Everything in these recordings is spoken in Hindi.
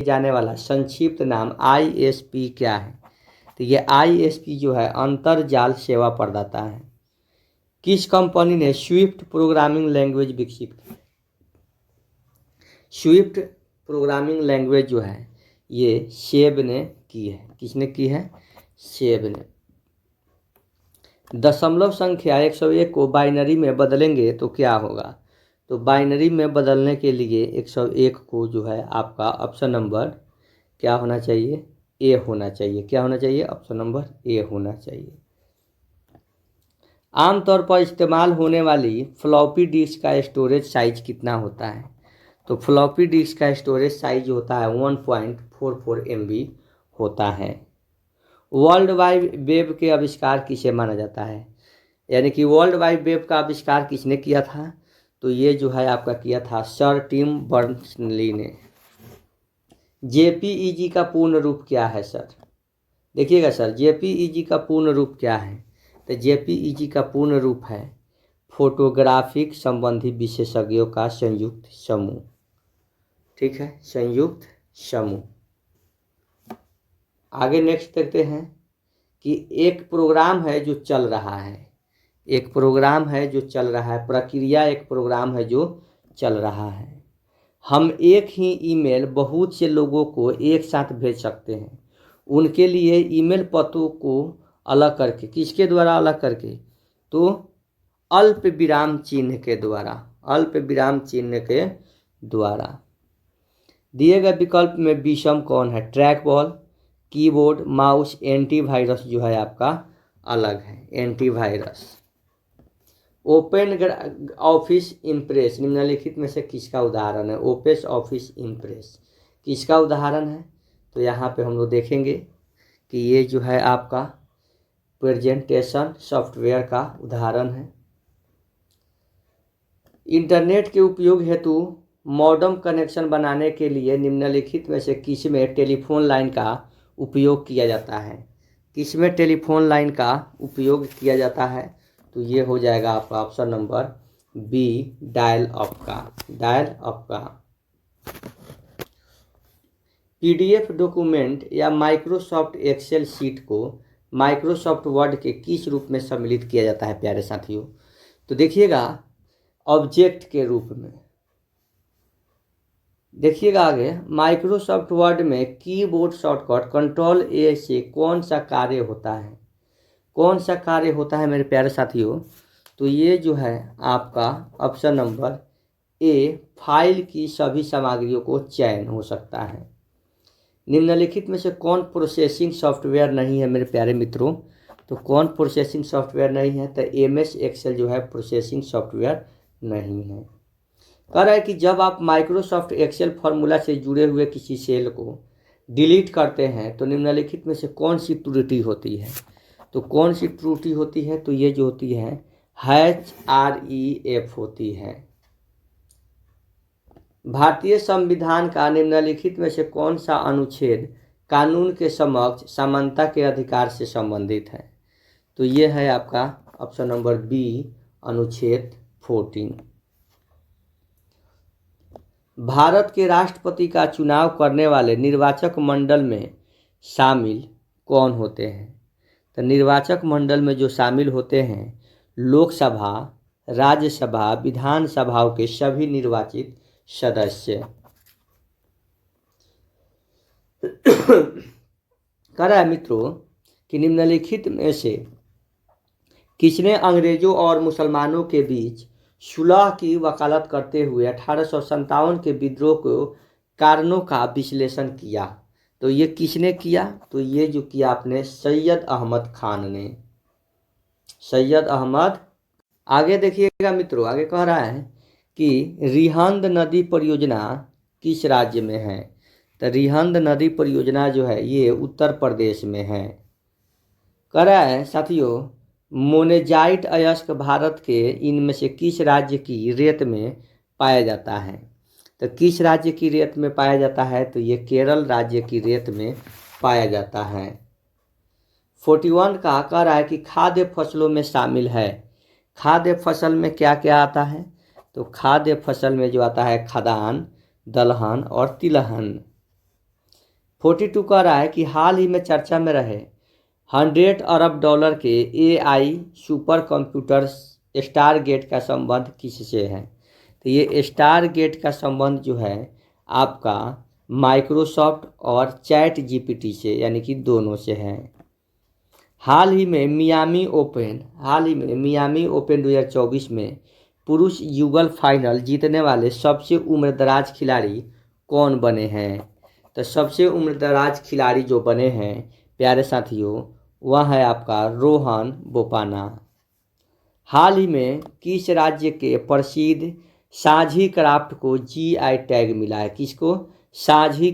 जाने वाला संक्षिप्त नाम आईएसपी क्या है? तो ये आईएसपी जो है अंतरजाल सेवा प्रदाता है। किस कंपनी ने स्विफ्ट प्रोग्रामिंग लैंग्वेज विकसित की? स्विफ्ट प्रोग्रामिंग लैंग्वेज जो है ये सेब ने की है। किसने की है? सेब ने। दशमलव संख्या 101 को बाइनरी में बदलेंगे तो क्या होगा? तो बाइनरी में बदलने के लिए 101 को जो है आपका ऑप्शन नंबर क्या होना चाहिए? ए होना चाहिए। क्या होना चाहिए? ऑप्शन नंबर ए होना चाहिए। आमतौर पर इस्तेमाल होने वाली फ्लॉपी डिस्क का स्टोरेज साइज कितना होता है? तो फ्लॉपी डिस्क का स्टोरेज साइज होता है 1.44 MB होता है। वर्ल्ड वाइड वेब के आविष्कार किसे माना जाता है? यानी कि वर्ल्ड वाइड वेब का आविष्कार किसने किया था? तो ये जो है आपका किया था सर टिम बर्नर्स-ली ने। जेपीईजी का पूर्ण रूप क्या है सर? देखिएगा सर, जेपीईजी का पूर्ण रूप क्या है? तो जेपीईजी का पूर्ण रूप है फोटोग्राफिक संबंधी विशेषज्ञों का संयुक्त समूह। ठीक है, संयुक्त समूह। आगे नेक्स्ट देखते हैं कि एक प्रोग्राम है जो चल रहा है। एक प्रोग्राम है जो चल रहा है, प्रक्रिया एक प्रोग्राम है जो चल रहा है। हम एक ही ईमेल बहुत से लोगों को एक साथ भेज सकते हैं। उनके लिए ईमेल पतों को अलग करके, किसके द्वारा अलग करके? तो अल्प विराम चिन्ह के द्वारा। अल्प विराम चिन्ह के द्वारा। दिए गए विकल्प में विषम कौन है? Track ball, keyboard, mouse, antivirus जो है आपका अलग है, एंटीवायरस। ओपन ऑफिस इम्प्रेस निम्नलिखित में से किसका उदाहरण है? ओपन ऑफिस इम्प्रेस किसका उदाहरण है? तो यहाँ पे हम लोग देखेंगे कि ये जो है आपका प्रेजेंटेशन सॉफ्टवेयर का उदाहरण है। इंटरनेट के उपयोग हेतु मॉडेम कनेक्शन बनाने के लिए निम्नलिखित में से किस में टेलीफोन लाइन का उपयोग किया जाता है? किस में टेलीफोन लाइन का उपयोग किया जाता है? तो ये हो जाएगा आपका option number B, dial up का। डायल अप का। पीडीएफ डॉक्यूमेंट या माइक्रोसॉफ्ट एक्सेल शीट को माइक्रोसॉफ्ट वर्ड के किस रूप में सम्मिलित किया जाता है प्यारे साथियों? तो देखिएगा ऑब्जेक्ट के रूप में। देखिएगा आगे, माइक्रोसॉफ्ट वर्ड में कीबोर्ड शॉर्टकट कंट्रोल ए से कौन सा कार्य होता है? कौन सा कार्य होता है मेरे प्यारे साथियों? तो ये जो है आपका ऑप्शन नंबर ए, फाइल की सभी सामग्रियों को चयन हो सकता है। निम्नलिखित में से कौन प्रोसेसिंग सॉफ्टवेयर नहीं है मेरे प्यारे मित्रों? तो कौन प्रोसेसिंग सॉफ्टवेयर नहीं है? तो एमएस एक्सेल जो है प्रोसेसिंग सॉफ्टवेयर नहीं है। कह रहा है कि जब आप माइक्रोसॉफ्ट एक्सेल फार्मूला से जुड़े हुए किसी सेल को डिलीट करते हैं तो निम्नलिखित में से कौन सी त्रुटि होती है? तो कौन सी त्रुटि होती है? तो ये जो होती है HREF होती है। भारतीय संविधान का निम्नलिखित में से कौन सा अनुच्छेद कानून के समक्ष समानता के अधिकार से संबंधित है? तो ये है आपका ऑप्शन नंबर बी, अनुच्छेद 14। भारत के राष्ट्रपति का चुनाव करने वाले निर्वाचक मंडल में शामिल कौन होते हैं? तो निर्वाचक मंडल में जो शामिल होते हैं लोकसभा, राज्यसभा, विधानसभाओं के सभी निर्वाचित सदस्य। कह रहा है मित्रों कि निम्नलिखित में से किसने अंग्रेजों और मुसलमानों के बीच सुलह की वकालत करते हुए 1857 के विद्रोह को कारणों का विश्लेषण किया? तो ये किसने किया? तो ये जो किया आपने सैयद अहमद खान ने। सैयद अहमद। आगे देखिएगा मित्रों, आगे कह रहा है कि रिहंद नदी परियोजना किस राज्य में है? तो रिहंद नदी परियोजना जो है ये उत्तर प्रदेश में है। कह रहा है साथियों, मोनेजाइट अयस्क भारत के इनमें से किस राज्य की रेत में पाया जाता है? तो किस राज्य की रेत में पाया जाता है? तो ये केरल राज्य की रेत में पाया जाता है। 41 का कह रहा है कि खाद्य फसलों में शामिल है। खाद्य फसल में क्या क्या आता है? तो खाद्य फसल में जो आता है खदान, दलहन और तिलहन। 42 कह रहा है कि हाल ही में चर्चा में रहे 100 अरब डॉलर के AI सुपर कंप्यूटर स्टारगेट का संबंध किससे है। तो ये स्टारगेट का संबंध जो है आपका माइक्रोसॉफ्ट और चैट जीपीटी से, यानी कि दोनों से है। हाल ही में मियामी ओपन 2024 में पुरुष युगल फाइनल जीतने वाले सबसे उम्रदराज खिलाड़ी कौन बने हैं। तो सबसे उम्रदराज खिलाड़ी जो बने हैं प्यारे साथियों, वह है आपका रोहन बोपाना। हाल ही में किस राज्य के प्रसिद्ध साझी क्राफ्ट को GI टैग मिला है। किसको? साझी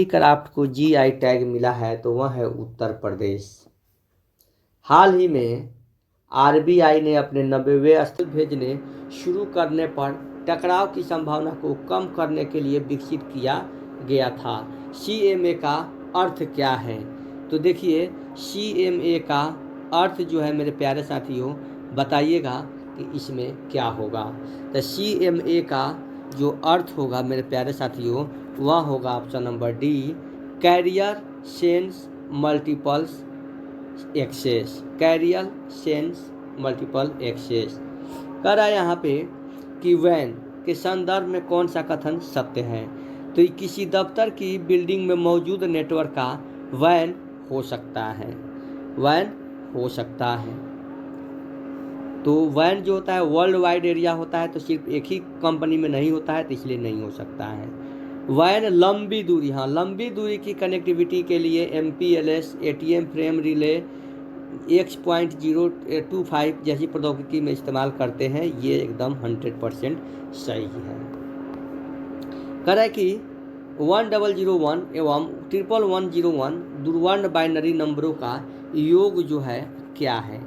क्राफ्ट को GI टैग मिला है, तो वह है उत्तर प्रदेश। हाल ही में RBI ने अपने 90वें स्तर भेजने शुरू करने पर टकराव की संभावना को कम करने के लिए विकसित किया गया था। CMA का अर्थ क्या है। तो देखिए CMA का अर्थ जो है मेरे प्यारे साथियों, बताइएगा कि इसमें क्या होगा। तो CMA का जो अर्थ होगा मेरे प्यारे साथियों, वह होगा option number D, carrier sense multiples access. Carrier sense multiple access कह रहा है यहाँ पे कि वैन के संदर्भ में कौन सा कथन सत्य है। तो किसी दफ्तर की बिल्डिंग में मौजूद नेटवर्क का वैन हो सकता है। तो वैन जो होता है वर्ल्ड वाइड एरिया होता है, तो सिर्फ एक ही कंपनी में नहीं होता है, तो इसलिए नहीं हो सकता है। वैन लंबी दूरी की कनेक्टिविटी के लिए MPLS ATM frame relay X.025 जैसी प्रौद्योगिकी में इस्तेमाल करते हैं। ये एकदम 100% सही है। कह रहा है कि 1001 एवं 11101 दूरवर्ण बाइनरी नंबरों का योग जो है क्या है।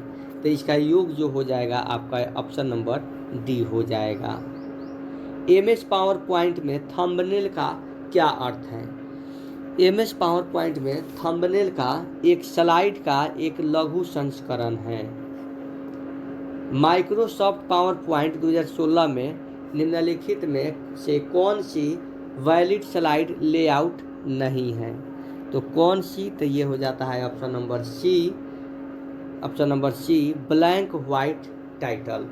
तो इसका योग जो हो जाएगा आपका ऑप्शन नंबर डी हो जाएगा। MS पावर पॉइंट में थंबनेल का क्या अर्थ है। MS पावर पॉइंट में थंबनेल का एक स्लाइड का एक लघु संस्करण है। माइक्रोसॉफ्ट पावर पॉइंट 2016 में निम्नलिखित में से कौन सी वैलिड स्लाइड लेआउट नहीं है। तो कौन सी, तो ये हो जाता है option number C blank white title.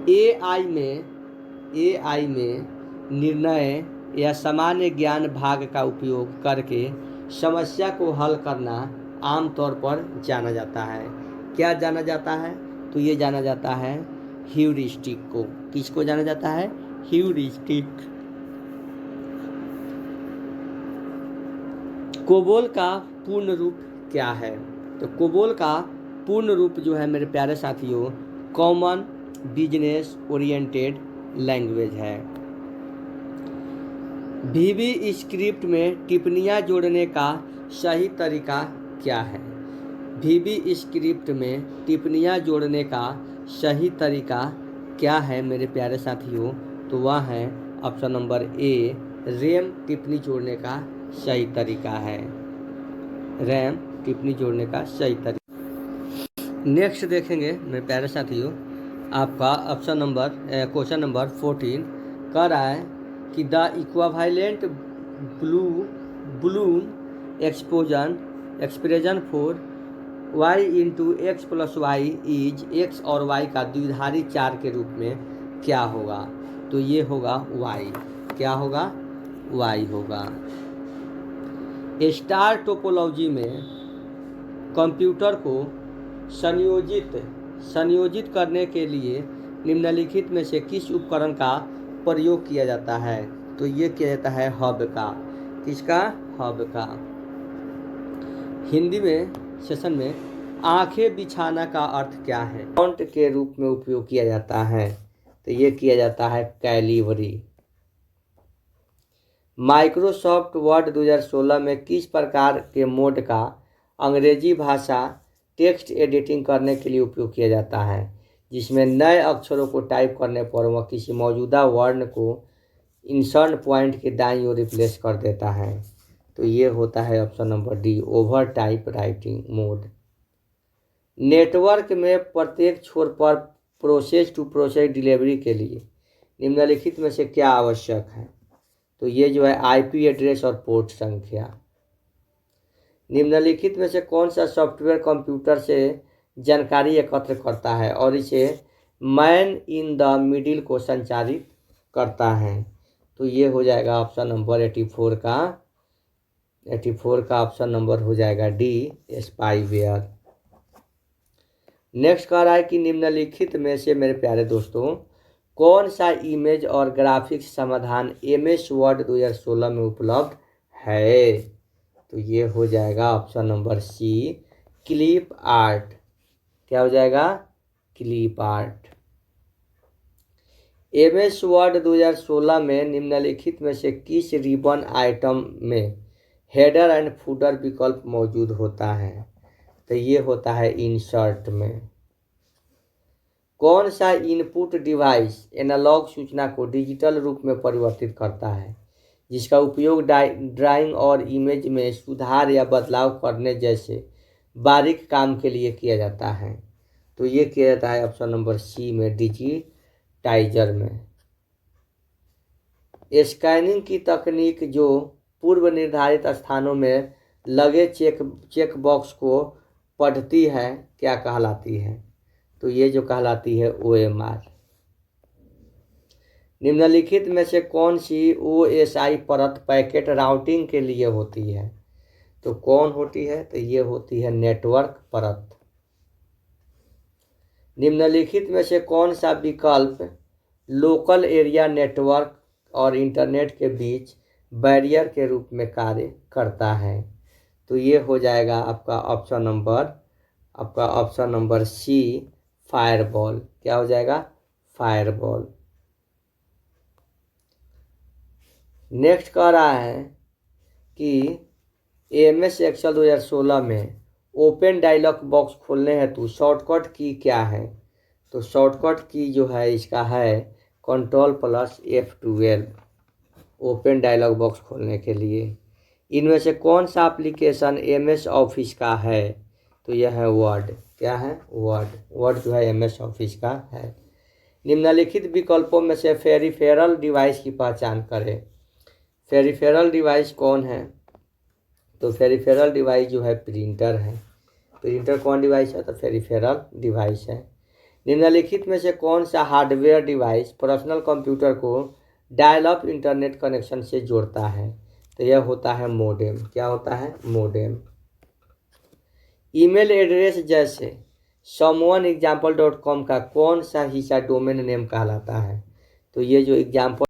AI में निर्णय या सामान्य ज्ञान भाग का उपयोग करके समस्या को हल करना आमतौर पर जाना जाता है। क्या जाना जाता है। तो ये जाना जाता है ह्यूरिस्टिक को। किसको जाना जाता है। ह्यूरिस्टिक। कोबोल का पूर्ण रूप क्या है। तो कोबोल का पूर्ण रूप जो है मेरे प्यारे साथियों, कॉमन बिजनेस ओरिएंटेड लैंग्वेज है। VB स्क्रिप्ट में टिप्पणियाँ जोड़ने का सही तरीका क्या है। VB स्क्रिप्ट में टिप्पणियाँ जोड़ने का सही तरीका क्या है मेरे प्यारे साथियों। तो वह है ऑप्शन नंबर ए, रैम टिप्पणी जोड़ने का सही तरीका है। रैम टिप्पणी जोड़ने का सही तरीका। नेक्स्ट देखेंगे मेरे प्यारे साथियों, आपका ऑप्शन नंबर क्वेश्चन नंबर 14 कह रहा है कि the equivalent boolean expression for y into X plus Y is x और y का द्विधारी चार के रूप में क्या होगा। तो ये होगा y। क्या होगा। y होगा। स्टार टोपोलॉजी में कंप्यूटर को संयोजित करने के लिए निम्नलिखित में से किस उपकरण का प्रयोग किया जाता है। तो ये किया जाता है हब का। किसका। हब का। हिंदी में सेशन में आंखें बिछाना का अर्थ क्या है। फॉन्ट के रूप में उपयोग किया जाता है। तो ये किया जाता है कैलिबरी। माइक्रोसॉफ्ट वर्ड 2016 में किस प्रकार के मोड का अंग्रेजी भाषा टेक्स्ट एडिटिंग करने के लिए उपयोग किया जाता है, जिसमें नए अक्षरों को टाइप करने पर वह किसी मौजूदा वर्ण को इंसर्ट पॉइंट के दाईं ओर रिप्लेस कर देता है। तो ये होता है option number D, over type writing mode. Network में प्रत्येक छोर पर प्रोसेस टू प्रोसेस डिलीवरी के लिए निम्नलिखित में से क्या आवश्यक है। तो ये जो है आईपी एड्रेस और पोर्ट संख्या। निम्नलिखित में से कौन सा सॉफ्टवेयर कंप्यूटर से जानकारी एकत्र करता है और इसे मैन इन द मिडिल को संचालित करता है? तो ये हो जाएगा ऑप्शन नंबर 84 का ऑप्शन नंबर हो जाएगा डी, स्पाईवेयर। नेक्स्ट कह रहा है कि निम्नलिखित में से मेरे प्यारे दोस्तों कौन सा इमेज और ग्राफिक्स समाधान एमएस वर्ड 2016 में उपलब्ध है? तो ये हो जाएगा option number C, clip art. क्या हो जाएगा? Clip art. एमएस वर्ड 2016 में निम्नलिखित में से किस रिबन आइटम में हेडर एंड फूटर विकल्प मौजूद होता है? तो ये होता है इंसर्ट में। कौन सा इनपुट डिवाइस एनालॉग सूचना को डिजिटल रूप में परिवर्तित करता है, जिसका उपयोग ड्राइंग और इमेज में सुधार या बदलाव करने जैसे बारीक काम के लिए किया जाता है? तो ये किया जाता है ऑप्शन नंबर सी में, डिजिटाइजर में। स्कैनिंग की तकनीक जो पूर्व निर्धारित स्थानों में लगे चेक बॉक्स को पढ़ती है क्या कहलाती है? तो ये जो कहलाती है OMR। निम्नलिखित में से कौन सी OSI परत पैकेट राउटिंग के लिए होती है? तो कौन होती है? तो ये होती है नेटवर्क परत। निम्नलिखित में से कौन सा विकल्प लोकल एरिया नेटवर्क और इंटरनेट के बीच बैरियर के रूप में कार्य करता है? तो ये हो जाएगा आपका ऑप्शन नंबर सी, फायरवॉल। क्या हो जाएगा? फायरवॉल। नेक्स्ट कह रहा है कि एमएस एक्सेल 2016 में ओपन डायलॉग बॉक्स खोलने हेतु शॉर्टकट की क्या है? तो शॉर्टकट की जो है इसका है Ctrl+F12 ओपन डायलॉग बॉक्स खोलने के लिए। इनमें से कौन सा एप्लीकेशन एमएस ऑफिस का है? तो यह है वर्ड। क्या है? वर्ड जो है एमएस ऑफिस का है। निम्नलिखित विकल्पों में से पेरिफेरल डिवाइस की पहचान करें। पेरिफेरल डिवाइस कौन है? तो पेरिफेरल डिवाइस जो है प्रिंटर है। प्रिंटर कौन डिवाइस है? तो पेरिफेरल डिवाइस है। निम्नलिखित में से कौन सा हार्डवेयर डिवाइस पर्सनल कंप्यूटर को डायल अप इंटरनेट कनेक्शन से जोड़ता है? तो यह होता है मोडेम। क्या होता है? मोडेम। ईमेल एड्रेस जैसे someoneexample.com का कौन सा हिस्सा डोमेन नेम कहलाता है? तो ये जो एग्जाम्पल